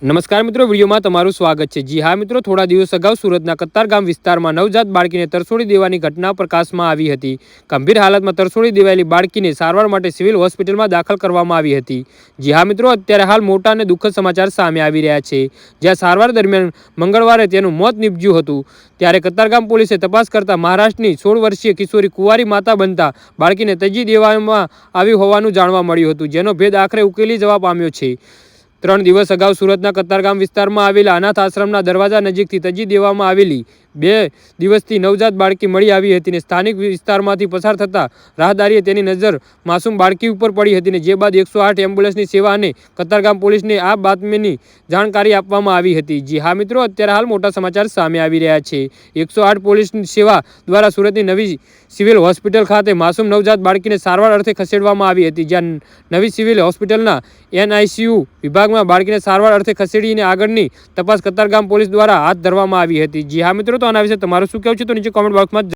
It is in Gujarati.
નમસ્કાર મિત્રો, વિડીયોમાં તમારું સ્વાગત છે। જી હા મિત્રો, થોડા દિવસ અગાઉ સુરતના કતારગામ વિસ્તારમાં નવજાત બાળકીને તરછોડી દેવાની ઘટના પ્રકાશમાં આવી હતી। ગંભીર હાલતમાં તરછોડી દેવાયેલી બાળકીને સારવાર માટે સિવિલ હોસ્પિટલમાં દાખલ કરવામાં આવી હતી। જી હા મિત્રો, અત્યારે હાલ મોટા અને દુઃખદ સમાચાર સામે આવી રહ્યા છે, જ્યાં સારવાર દરમિયાન મંગળવારે તેનું મોત નીપજ્યું હતું। ત્યારે કતારગામ પોલીસે તપાસ કરતા મહારાષ્ટ્રની 16 વર્ષીય કિશોરી કુંવારી માતા બનતા બાળકીને ત્યજી દેવામાં આવી હોવાનું જાણવા મળ્યું હતું, જેનો ભેદ આખરે ઉકેલી જવા પામ્યો છે। 3 દિવસ અગાઉ સુરતના કતારગામ વિસ્તારમાં આવેલા અનાથ આશ્રમના દરવાજા નજીકથી ત્યજી દેવામાં આવેલી 2 દિવસથી નવજાત બાળકી મળી આવી હતી ને સ્થાનિક વિસ્તારમાંથી પસાર થતા રાહદારીએ તેની નજર માસૂમ બાળકી ઉપર પડી હતી ને જે બાદ 108 એમ્બ્યુલન્સની સેવા અને કતારગામ પોલીસને આ બાતમીની જાણકારી આપવામાં આવી હતી। જી હા મિત્રો, અત્યારે હાલ મોટા સમાચાર સામે આવી રહ્યા છે। 108 પોલીસની સેવા દ્વારા સુરતની નવી સિવિલ હોસ્પિટલ ખાતે માસૂમ નવજાત બાળકીને સારવાર અર્થે ખસેડવામાં આવી હતી, જ્યાં નવી સિવિલ હોસ્પિટલના NICU વિભાગમાં બાળકીને સારવાર અર્થે ખસેડીને આગળની તપાસ કતારગામ પોલીસ દ્વારા હાથ ધરવામાં આવી હતી। જી હા મિત્રો, તો આના વિશે તમારું શું કહેવું છે તો નીચે કોમેન્ટ બોક્સમાં